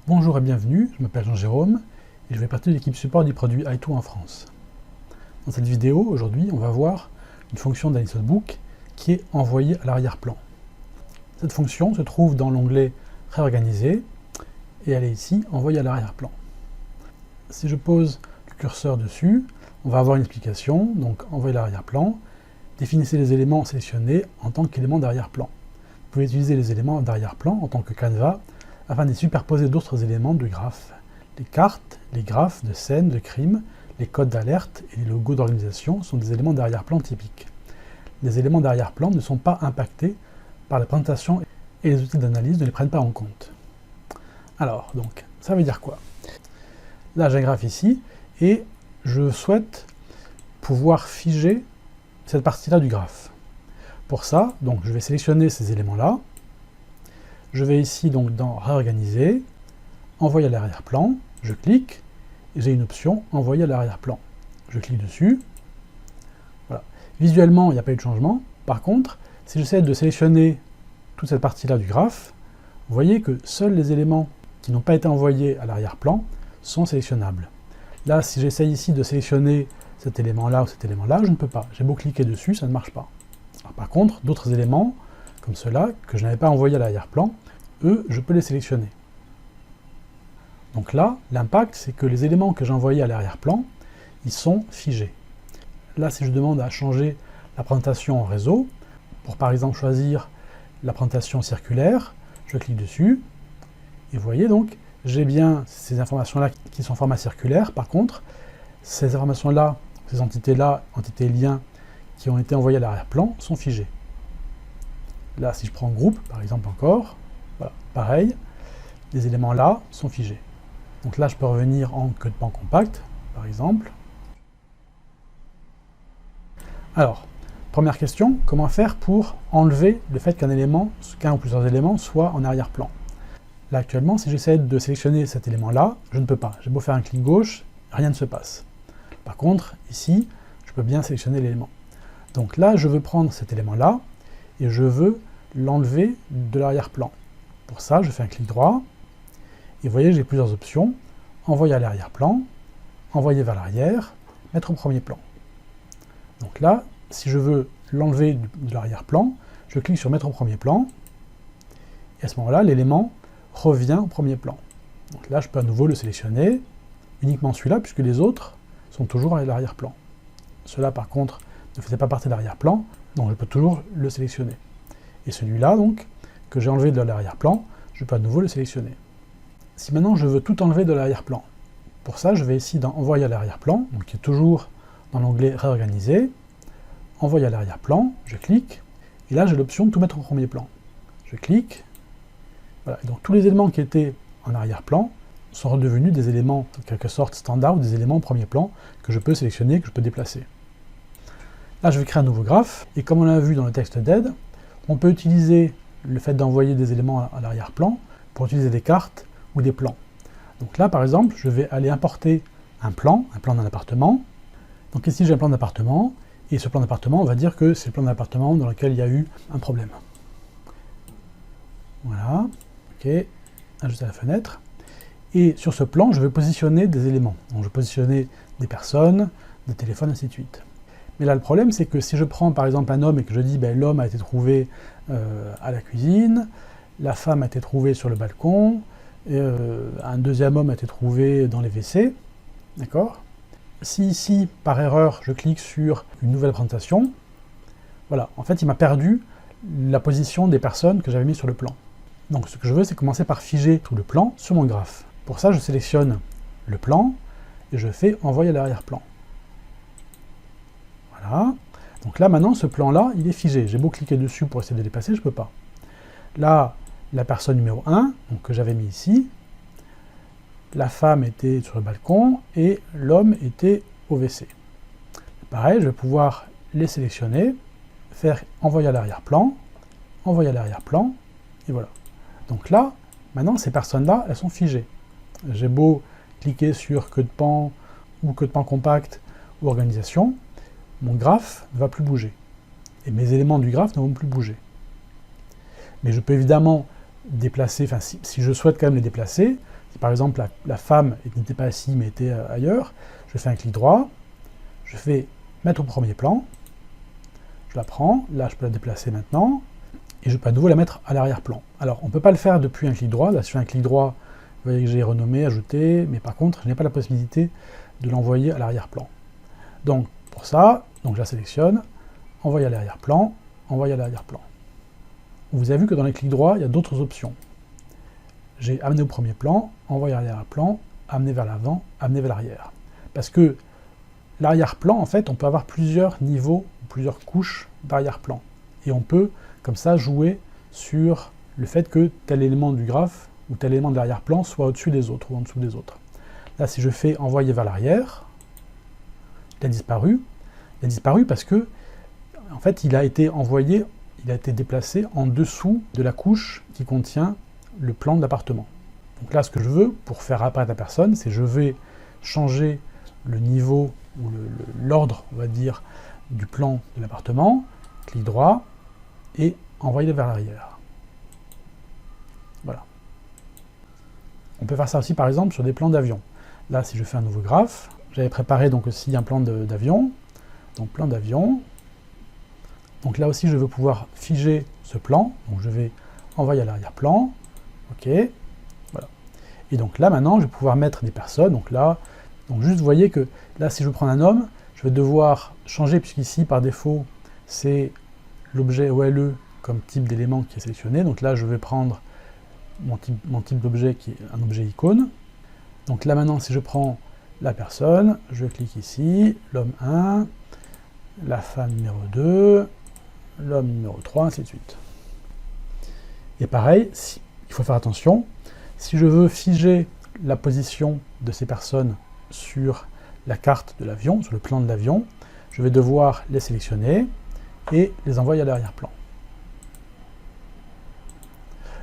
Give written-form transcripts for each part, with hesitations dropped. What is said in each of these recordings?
Bonjour et bienvenue, je m'appelle Jean-Jérôme et je fais partie de l'équipe support du produit i2 en France. Dans cette vidéo, aujourd'hui, on va voir une fonction d'AnySoftBook qui est envoyée à l'arrière-plan. Cette fonction se trouve dans l'onglet Réorganiser et elle est ici, envoyée à l'arrière-plan. Si je pose le curseur dessus, on va avoir une explication, donc envoyer à l'arrière-plan. Définissez les éléments sélectionnés en tant qu'éléments d'arrière-plan. Vous pouvez utiliser les éléments d'arrière-plan en tant que canevas afin de superposer d'autres éléments du graphe. Les cartes, les graphes de scène, de crime, les codes d'alerte et les logos d'organisation sont des éléments d'arrière-plan typiques. Les éléments d'arrière-plan ne sont pas impactés par la présentation et les outils d'analyse ne les prennent pas en compte. Alors, donc, ça veut dire quoi? Là, j'ai un graphe ici et je souhaite pouvoir figer cette partie-là du graphe. Pour ça, donc, je vais sélectionner ces éléments-là. Je vais ici donc dans Réorganiser, Envoyer à l'arrière-plan, je clique, et j'ai une option Envoyer à l'arrière-plan. Je clique dessus. Voilà. Visuellement, il n'y a pas eu de changement. Par contre, si j'essaie de sélectionner toute cette partie-là du graphe, vous voyez que seuls les éléments qui n'ont pas été envoyés à l'arrière-plan sont sélectionnables. Là, si j'essaie ici de sélectionner cet élément-là ou cet élément-là, je ne peux pas. J'ai beau cliquer dessus, ça ne marche pas. Alors, par contre, d'autres éléments, comme ceux-là, que je n'avais pas envoyés à l'arrière-plan, eux, je peux les sélectionner. Donc là, l'impact, c'est que les éléments que j'ai envoyés à l'arrière-plan, ils sont figés. Là, si je demande à changer la présentation en réseau, pour par exemple choisir la présentation circulaire, je clique dessus, et vous voyez donc, j'ai bien ces informations-là qui sont en format circulaire. Par contre, ces informations-là, ces entités-là, entités liens, qui ont été envoyées à l'arrière-plan, sont figées. Là, si je prends groupe, par exemple encore, voilà, pareil, les éléments là sont figés. Donc là, je peux revenir en queue de pan compact, par exemple. Alors, première question, comment faire pour enlever le fait qu'un élément, qu'un ou plusieurs éléments soient en arrière-plan? Là, actuellement, si j'essaie de sélectionner cet élément-là, je ne peux pas. J'ai beau faire un clic gauche, rien ne se passe. Par contre, ici, je peux bien sélectionner l'élément. Donc là, je veux prendre cet élément-là, et je veux l'enlever de l'arrière-plan. Pour ça, je fais un clic droit, et vous voyez, j'ai plusieurs options. Envoyer à l'arrière-plan, envoyer vers l'arrière, mettre au premier plan. Donc là, si je veux l'enlever de l'arrière-plan, je clique sur mettre au premier plan, et à ce moment-là, l'élément revient au premier plan. Donc là, je peux à nouveau le sélectionner, uniquement celui-là, puisque les autres sont toujours à l'arrière-plan. Ceux-là, par contre, ne faisaient pas partie de l'arrière-plan, donc je peux toujours le sélectionner. Et celui-là, donc, que j'ai enlevé de l'arrière-plan, je peux à nouveau le sélectionner. Si maintenant je veux tout enlever de l'arrière-plan, pour ça, je vais ici dans Envoyer à l'arrière-plan, donc qui est toujours dans l'onglet Réorganiser, Envoyer à l'arrière-plan, je clique, et là j'ai l'option de tout mettre au premier plan. Je clique, voilà, et donc tous les éléments qui étaient en arrière-plan sont redevenus des éléments en quelque sorte standards, ou des éléments au premier plan, que je peux sélectionner, que je peux déplacer. Là, je vais créer un nouveau graphe, et comme on l'a vu dans le texte d'aide, on peut utiliser le fait d'envoyer des éléments à l'arrière-plan pour utiliser des cartes ou des plans. Donc là, par exemple, je vais aller importer un plan d'un appartement. Donc ici, j'ai un plan d'appartement, et ce plan d'appartement, on va dire que c'est le plan d'appartement dans lequel il y a eu un problème. Voilà, ok, ajuster la fenêtre. Et sur ce plan, je vais positionner des éléments. Donc je vais positionner des personnes, des téléphones, ainsi de suite. Mais là, le problème, c'est que si je prends par exemple un homme et que je dis ben, l'homme a été trouvé à la cuisine, la femme a été trouvée sur le balcon, un deuxième homme a été trouvé dans les WC, d'accord? Si ici, par erreur, je clique sur une nouvelle présentation, voilà, en fait, il m'a perdu la position des personnes que j'avais mis sur le plan. Donc ce que je veux, c'est commencer par figer tout le plan sur mon graphe. Pour ça, je sélectionne le plan et je fais Envoyer à l'arrière-plan. Voilà. Donc là, maintenant, ce plan-là, il est figé. J'ai beau cliquer dessus pour essayer de le déplacer, je ne peux pas. Là, la personne numéro 1, donc, que j'avais mis ici, la femme était sur le balcon et l'homme était au WC. Pareil, je vais pouvoir les sélectionner, faire Envoyer à l'arrière-plan, Envoyer à l'arrière-plan, et voilà. Donc là, maintenant, ces personnes-là, elles sont figées. J'ai beau cliquer sur queue de pan, ou queue de pan compact, ou organisation, mon graphe ne va plus bouger. Et mes éléments du graphe ne vont plus bouger. Mais je peux évidemment déplacer, enfin si je souhaite quand même les déplacer, Si par exemple la femme n'était pas ici mais était ailleurs, je fais un clic droit, je fais mettre au premier plan, je la prends, là je peux la déplacer maintenant, et je peux à nouveau la mettre à l'arrière-plan. Alors on ne peut pas le faire depuis un clic droit, là si je fais un clic droit, vous voyez que j'ai renommé, ajouté, mais par contre je n'ai pas la possibilité de l'envoyer à l'arrière-plan. Donc pour ça, donc je la sélectionne, envoyer à l'arrière-plan, envoyer à l'arrière-plan. Vous avez vu que dans les clics droits, il y a d'autres options. J'ai amené au premier plan, envoyer à l'arrière-plan, amener vers l'avant, amener vers l'arrière. Parce que l'arrière-plan, en fait, on peut avoir plusieurs niveaux, plusieurs couches d'arrière-plan. Et on peut, comme ça, jouer sur le fait que tel élément du graphe ou tel élément de l'arrière-plan soit au-dessus des autres ou en dessous des autres. Là, si je fais envoyer vers l'arrière, il a disparu. Il a disparu parce que, en fait, il a été envoyé, il a été déplacé en dessous de la couche qui contient le plan de l'appartement. Donc là, ce que je veux, pour faire apparaître la personne, c'est je vais changer le niveau ou l'ordre, on va dire, du plan de l'appartement, clic droit, et envoyer vers l'arrière. Voilà. On peut faire ça aussi, par exemple, sur des plans d'avion. Là, si je fais un nouveau graphe, j'avais préparé donc aussi un plan d'avion, donc plan d'avion. Donc là aussi, je veux pouvoir figer ce plan, donc je vais envoyer à l'arrière-plan, ok, voilà. Et donc là, maintenant, je vais pouvoir mettre des personnes, donc là, donc juste, vous voyez que là, si je veux prendre un homme, je vais devoir changer, puisqu'ici, par défaut, c'est l'objet OLE comme type d'élément qui est sélectionné, donc là, je vais prendre mon type d'objet qui est un objet icône. Donc là, maintenant, si je prends la personne, je clique ici, l'homme 1, la femme numéro 2, l'homme numéro 3, ainsi de suite. Et pareil, il faut faire attention, si je veux figer la position de ces personnes sur la carte de l'avion, sur le plan de l'avion, je vais devoir les sélectionner et les envoyer à l'arrière-plan.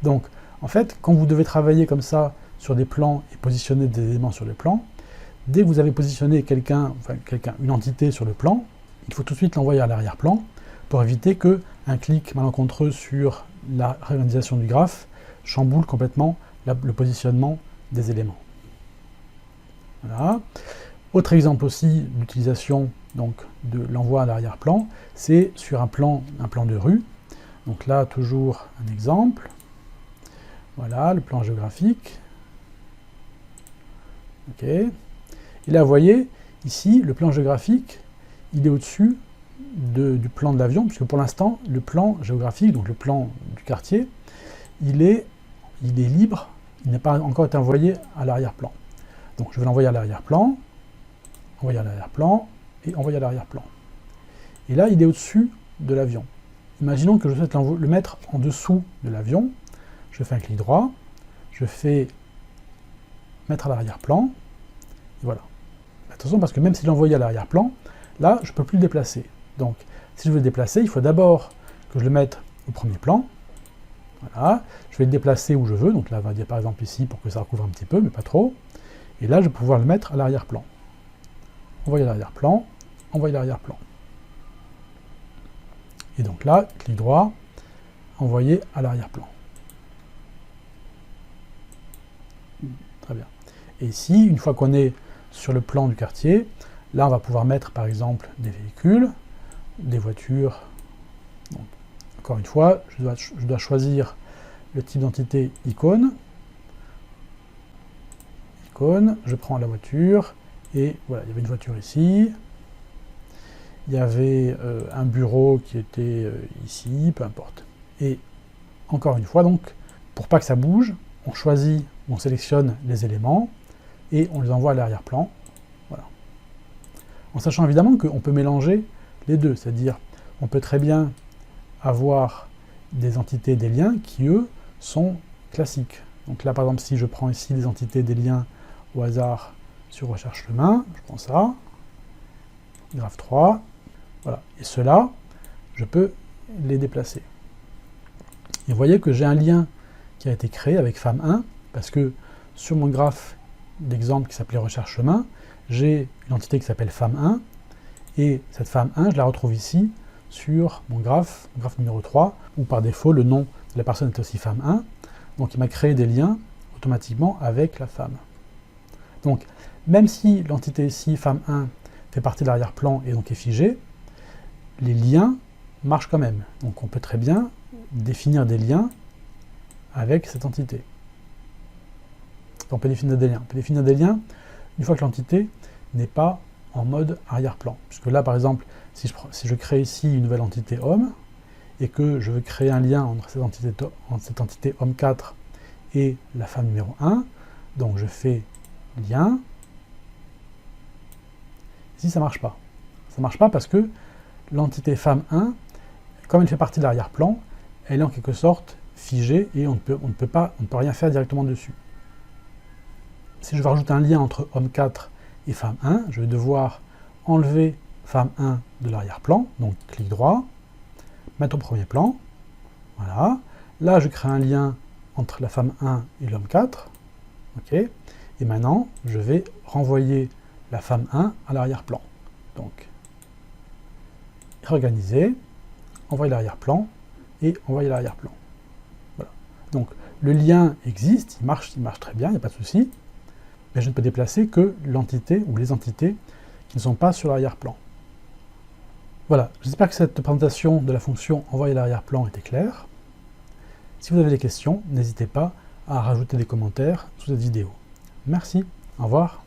Donc, en fait, quand vous devez travailler comme ça sur des plans et positionner des éléments sur le plan, dès que vous avez positionné une entité sur le plan, il faut tout de suite l'envoyer à l'arrière-plan pour éviter qu'un clic malencontreux sur la réorganisation du graphe chamboule complètement le positionnement des éléments. Voilà. Autre exemple aussi d'utilisation de l'envoi à l'arrière-plan, c'est sur un plan de rue. Donc là, toujours un exemple. Voilà, le plan géographique. Ok. Et là, vous voyez, ici, le plan géographique, il est au-dessus du plan de l'avion, puisque pour l'instant, le plan géographique, donc le plan du quartier, il est libre, il n'a pas encore été envoyé à l'arrière-plan. Donc je vais l'envoyer à l'arrière-plan, envoyer à l'arrière-plan, et envoyer à l'arrière-plan. Et là, il est au-dessus de l'avion. Imaginons que je souhaite le mettre en dessous de l'avion. Je fais un clic droit, je fais mettre à l'arrière-plan, et voilà. Attention, parce que même si je l'envoie à l'arrière-plan, là, je ne peux plus le déplacer. Donc, si je veux le déplacer, il faut d'abord que je le mette au premier plan. Voilà. Je vais le déplacer où je veux, donc là, on va dire par exemple ici, pour que ça recouvre un petit peu, mais pas trop. Et là, je vais pouvoir le mettre à l'arrière-plan. Envoyer à l'arrière-plan, envoyer à l'arrière-plan. Et donc là, clic droit, envoyer à l'arrière-plan. Très bien. Et ici, une fois qu'on est sur le plan du quartier, là, on va pouvoir mettre, par exemple, des véhicules, des voitures. Donc, encore une fois, je dois choisir le type d'entité icône. Icône, je prends la voiture, et voilà, il y avait une voiture ici. Il y avait un bureau qui était ici, peu importe. Et encore une fois, donc, pour pas que ça bouge, on choisit, on sélectionne les éléments, et on les envoie à l'arrière-plan. Voilà. En sachant évidemment qu'on peut mélanger les deux, c'est-à-dire on peut très bien avoir des entités, des liens qui, eux, sont classiques. Donc là, par exemple, si je prends ici des entités, des liens au hasard sur recherche chemin, je prends ça, graphe 3, voilà. Et ceux-là, je peux les déplacer. Et vous voyez que j'ai un lien qui a été créé avec femme 1, parce que sur mon graphe d'exemple qui s'appelait recherche chemin, j'ai une entité qui s'appelle femme 1, et cette femme 1, je la retrouve ici sur mon graphe numéro 3, où par défaut le nom de la personne est aussi femme 1, donc il m'a créé des liens automatiquement avec la femme. Donc, même si l'entité ici, femme1, fait partie de l'arrière-plan et donc est figée, les liens marchent quand même. Donc on peut très bien définir des liens avec cette entité. On peut définir des liens. On peut définir des liens une fois que l'entité n'est pas en mode arrière-plan. Puisque là, par exemple, si je crée ici une nouvelle entité homme, et que je veux créer un lien entre cette entité homme 4 et la femme numéro 1, donc je fais lien. Ici, ça ne marche pas. Ça ne marche pas parce que l'entité femme 1, comme elle fait partie de l'arrière-plan, elle est en quelque sorte figée et on ne peut rien faire directement dessus. Si je veux rajouter un lien entre homme 4 et femme 1, je vais devoir enlever femme 1 de l'arrière-plan, donc clic droit, mettre au premier plan, voilà. Là, je crée un lien entre la femme 1 et l'homme 4, ok. Et maintenant, je vais renvoyer la femme 1 à l'arrière-plan. Donc, réorganiser, envoyer l'arrière-plan et envoyer l'arrière-plan. Voilà. Donc, le lien existe, il marche très bien, il n'y a pas de souci, mais je ne peux déplacer que l'entité ou les entités qui ne sont pas sur l'arrière-plan. Voilà, j'espère que cette présentation de la fonction envoyer l'arrière-plan était claire. Si vous avez des questions, n'hésitez pas à rajouter des commentaires sous cette vidéo. Merci, au revoir.